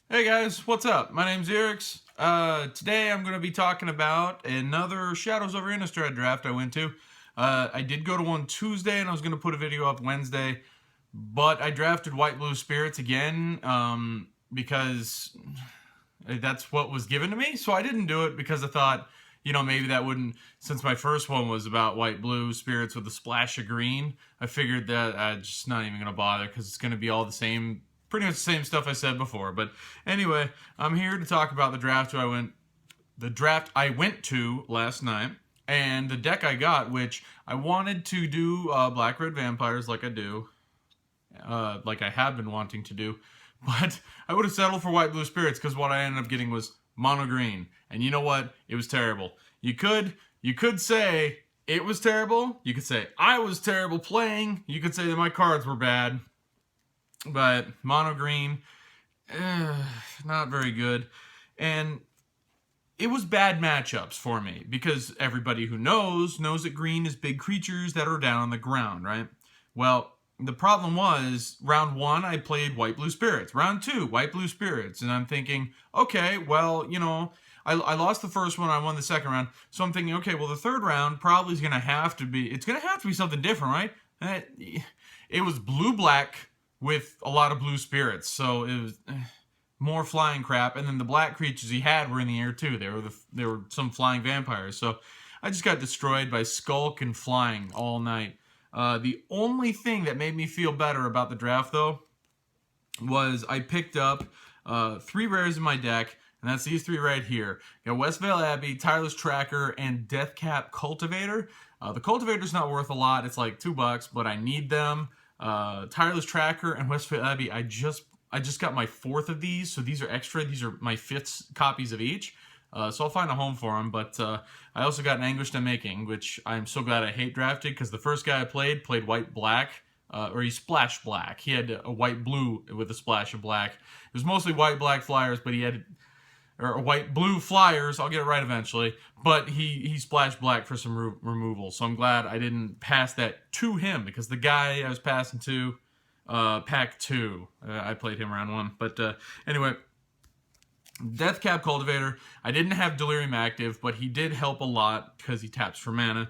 Hey guys, what's up? My name's iirix. Today I'm going to be talking about another Shadows over Innistrad draft I went to. I did go to one Tuesday and I was going to put a video up Wednesday, but I drafted White Blue Spirits again because that's what was given to me. So I didn't do it because I thought, maybe that wouldn't, since my first one was about White Blue Spirits with a splash of green, I figured that I'm just not even going to bother because it's going to be all the same, pretty much the same stuff I said before. But anyway, I'm here to talk about the draft I went to last night, and the deck I got, which I wanted to do Black Red Vampires like I do, like I have been wanting to do, but I would have settled for White Blue Spirits because what I ended up getting was mono green, and you know what? It was terrible. You could say it was terrible. You could say I was terrible playing. You could say that my cards were bad. But mono green, not very good. And it was bad matchups for me because everybody who knows that green is big creatures that are down on the ground, right? Well, the problem was round one, I played White Blue Spirits. Round two, White Blue Spirits. And I'm thinking, okay, well, I lost the first one, I won the second round. So I'm thinking, okay, well, the third round probably is going to have to be, it's going to have to be something different, right? It was blue-black with a lot of blue spirits, so it was more flying crap. And then the black creatures he had were in the air too. There were some flying vampires. So I just got destroyed by Skulk and flying all night. The only thing that made me feel better about the draft, though, was I picked up 3 rares in my deck, and that's these 3 right here. You got Westvale Abbey, Tireless Tracker, and Deathcap Cultivator. The Cultivator's not worth a lot. It's like $2, but I need them. Tireless Tracker and Westvale Abbey, I just got my 4th of these, so these are extra. These are my 5th copies of each. So I'll find a home for them, but I also got an Anguished Unmaking, which I'm so glad I hate drafted, because the first guy I played white-black, or he splashed black. He had a white-blue with a splash of black. It was mostly white-black flyers, but he had, or white-blue flyers, I'll get it right eventually, but he splashed black for some removal, so I'm glad I didn't pass that to him, because the guy I was passing to, pack 2, I played him round 1, but anyway, Deathcap Cultivator, I didn't have Delirium active, but he did help a lot because he taps for mana.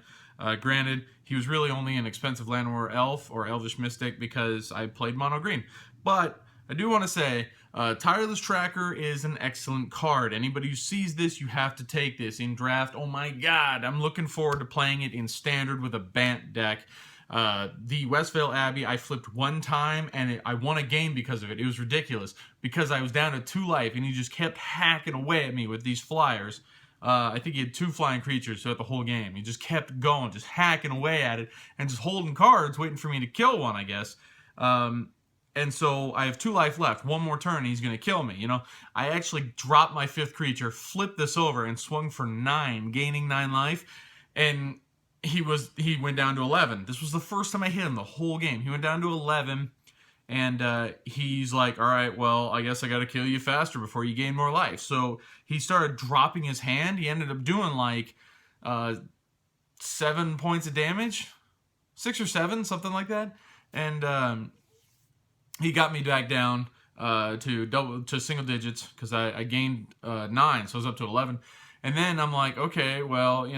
Granted, he was really only an expensive Llanowar Elf or Elvish Mystic because I played mono green. But I do want to say, Tireless Tracker is an excellent card. Anybody who sees this, you have to take this in draft. Oh my god, I'm looking forward to playing it in standard with a Bant deck. The Westvale Abbey, I flipped 1 time, and I won a game because of it. It was ridiculous, because I was down to 2 life, and he just kept hacking away at me with these flyers. I think he had 2 flying creatures throughout the whole game. He just kept going, just hacking away at it, and just holding cards, waiting for me to kill one, I guess. And so I have 2 life left. 1 more turn, and he's going to kill me. I actually dropped my 5th creature, flipped this over, and swung for 9, gaining 9 life, and he went down to 11. This was the first time I hit him the whole game. He went down to 11, and he's like, all right, well, I guess I got to kill you faster before you gain more life. So he started dropping his hand. He ended up doing like 7 points of damage, 6 or 7, something like that. And he got me back down to single digits because I gained 9, so I was up to 11. And then I'm like, okay, well,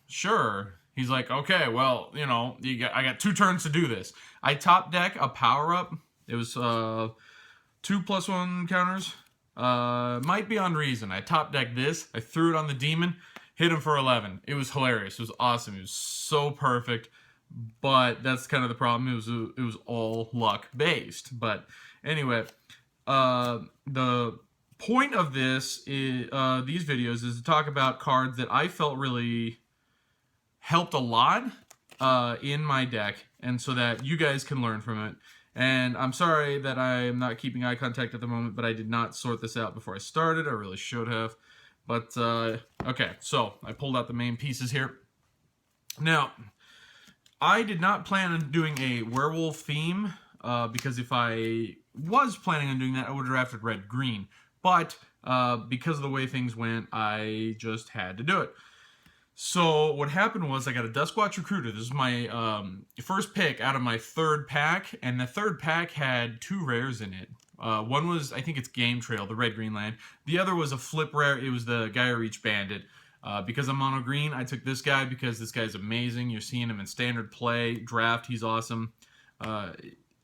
sure. He's like, okay, well, I got 2 turns to do this. I top deck a power up. It was 2+1 counters. Might be on reason. I top decked this. I threw it on the demon, hit him for 11. It was hilarious. It was awesome. It was so perfect. But that's kind of the problem. It was all luck based. But anyway, the point of this is these videos is to talk about cards that I felt really helped a lot in my deck, and so that you guys can learn from it. And I'm sorry that I'm not keeping eye contact at the moment, but I did not sort this out before I started. I really should have. But, okay, so I pulled out the main pieces here. Now, I did not plan on doing a werewolf theme, because if I was planning on doing that, I would have drafted red-green. But, because of the way things went, I just had to do it. So what happened was I got a Duskwatch Recruiter. This is my first pick out of my 3rd pack, and the 3rd pack had 2 rares in it. One was, I think it's Game Trail, the red-green land. The other was a flip rare. It was the iirix Bandit. Because I'm mono green, I took this guy because this guy's amazing. You're seeing him in standard play, draft. He's awesome.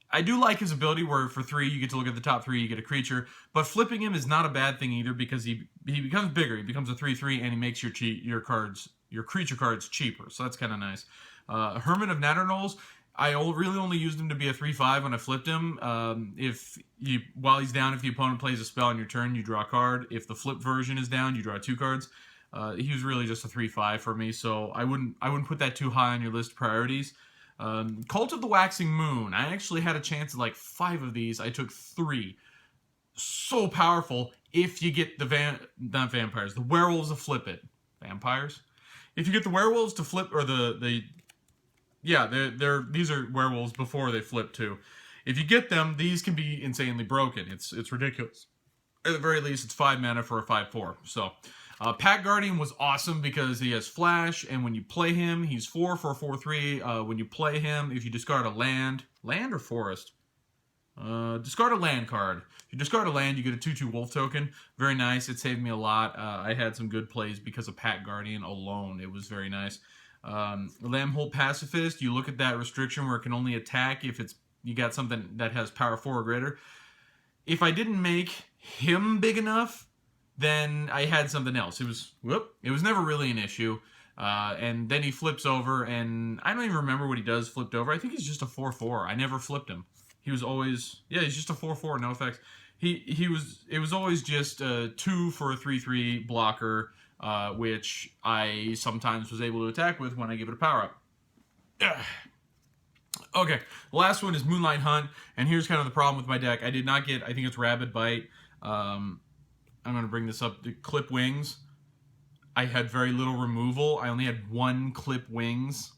I do like his ability where for 3 you get to look at the top 3, you get a creature. But flipping him is not a bad thing either because he becomes bigger. He becomes a 3/3 and he makes your creature cards cheaper. So that's kind of nice. Hermit of Natterknolls, I really only used him to be a 3/5 when I flipped him. While he's down, if the opponent plays a spell on your turn, you draw a card. If the flip version is down, you draw 2 cards. He was really just a 3/5 for me, so I wouldn't put that too high on your list of priorities. Cult of the Waxing Moon. I actually had a chance at like 5 of these. I took 3. So powerful if you get the not vampires, the werewolves to flip it. Vampires? If you get the werewolves to flip, or these are werewolves before they flip too. If you get them, these can be insanely broken. It's ridiculous. At the very least, it's 5 mana for a 5/4. So, Pack Guardian was awesome because he has Flash, and when you play him, he's 4 for a 4/3. When you play him, if you discard a land or forest, discard a land card. If you discard a land, you get a 2/2 wolf token. Very nice. It saved me a lot. I had some good plays because of Pack Guardian alone. It was very nice. Lambholt Pacifist. You look at that restriction where it can only attack if you got something that has power 4 or greater. If I didn't make him big enough, then I had something else. It was never really an issue. And then he flips over, and I don't even remember what he does flipped over. I think he's just a 4/4. I never flipped him. He was always, he's just a 4/4, no effects. It was always just 2 for a 3/3 blocker, which I sometimes was able to attack with when I give it a power up. Okay, the last one is Moonlight Hunt, and here's kind of the problem with my deck. I did not get, I think it's Rabid Bite. I'm going to bring this up to Clip Wings. I had very little removal. I only had 1 Clip Wings.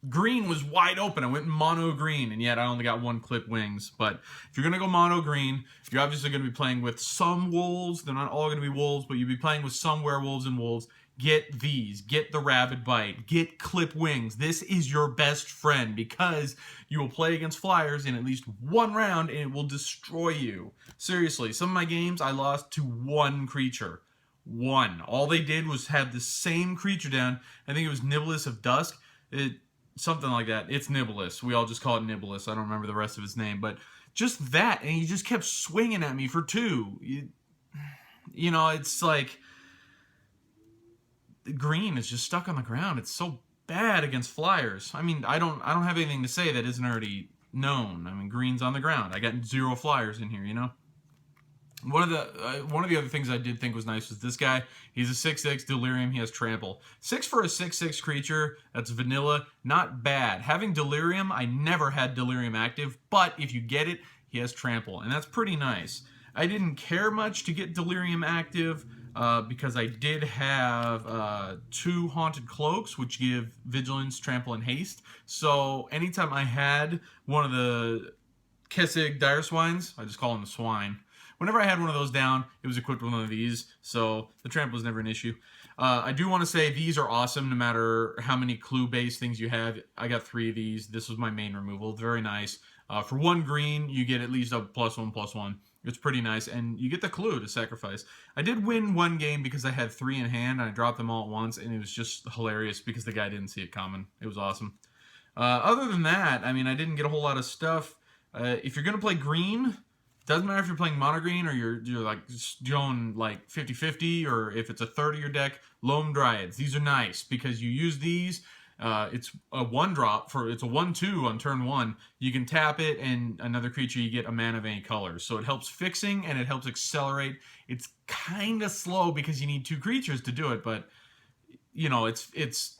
Green was wide open. I went mono green, and yet I only got 1 Clip Wings. But if you're going to go mono green, you're obviously going to be playing with some wolves. They're not all going to be wolves, but you'll be playing with some werewolves and wolves. Get these. Get the Rabid Bite. Get Clip Wings. This is your best friend because you will play against flyers in at least 1 round and it will destroy you. Seriously, some of my games I lost to 1 creature. 1. All they did was have the same creature down. I think it was Nibelus of Dusk. Something like that. It's Nibelus. We all just call it Nibelus. I don't remember the rest of his name. But just that, and he just kept swinging at me for 2. You know, it's like green is just stuck on the ground. It's so bad against flyers. I mean, I don't have anything to say that isn't already known. I mean, green's on the ground. I got 0 flyers in here, you know? One of the other things I did think was nice was this guy. He's a 6/6 Delirium. He has Trample. 6 for a 6/6 creature. That's vanilla. Not bad. Having Delirium, I never had Delirium active, but if you get it, he has Trample, and that's pretty nice. I didn't care much to get Delirium active because I did have 2 Haunted Cloaks, which give Vigilance, Trample, and Haste. So anytime I had one of the Kessig Dire Swines, I just call them the swine. Whenever I had one of those down, it was equipped with one of these, so the trample was never an issue. I do want to say these are awesome no matter how many clue-based things you have. I got 3 of these. This was my main removal. Very nice. For 1 green, you get at least a +1/+1. It's pretty nice, and you get the clue to sacrifice. I did win 1 game because I had 3 in hand, and I dropped them all at once, and it was just hilarious because the guy didn't see it coming. It was awesome. Other than that, I mean, I didn't get a whole lot of stuff. If you're going to play green, doesn't matter if you're playing mono green or you're like going like 50-50 or if it's a third of your deck. Loam Dryads, these are nice because you use these. It's a 1-drop it's a 1/2 on turn 1. You can tap it and another creature you get a mana of any color. So it helps fixing and it helps accelerate. It's kind of slow because you need 2 creatures to do it, but you know it's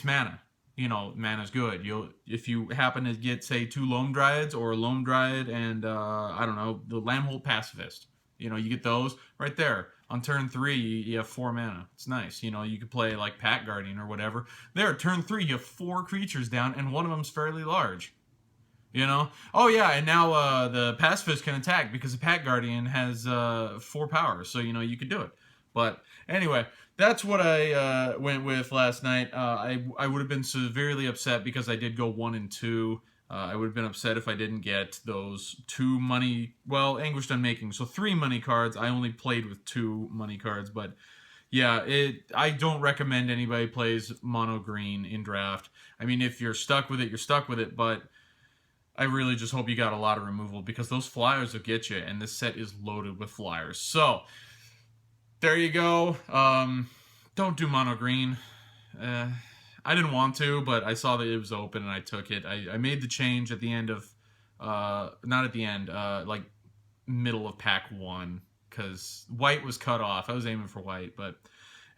mana. You know, mana's good. If you happen to get, say, 2 Loam Dryads or a Loam Dryad and, I don't know, the Lambholt Pacifist. You know, you get those right there. On turn 3, you have 4 mana. It's nice. You know, you could play, like, Pack Guardian or whatever. There, turn 3, you have 4 creatures down, and one of them's fairly large. You know? Oh, yeah, and now the Pacifist can attack because the Pack Guardian has 4 power. So, you know, you could do it. But, anyway, that's what I went with last night. I would have been severely upset because I did go 1 and 2. I would have been upset if I didn't get those 2 money, well, Anguished Unmaking. So 3 money cards. I only played with 2 money cards, but yeah, I don't recommend anybody plays mono green in draft. I mean, if you're stuck with it, you're stuck with it, but I really just hope you got a lot of removal because those flyers will get you, and this set is loaded with flyers. So, there you go. Don't do mono green. I didn't want to, but I saw that it was open and I took it. I made the change at the end of, not at the end, like middle of pack 1, because white was cut off. I was aiming for white, but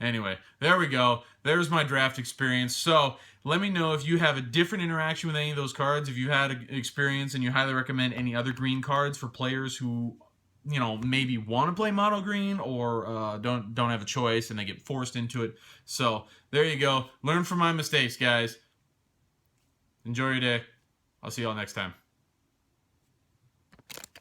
anyway, there we go. There's my draft experience. So let me know if you have a different interaction with any of those cards, if you had an experience and you highly recommend any other green cards for players who, you know, maybe want to play mono green or don't have a choice and they get forced into it. So there you go. Learn from my mistakes, guys. Enjoy your day. I'll see y'all next time.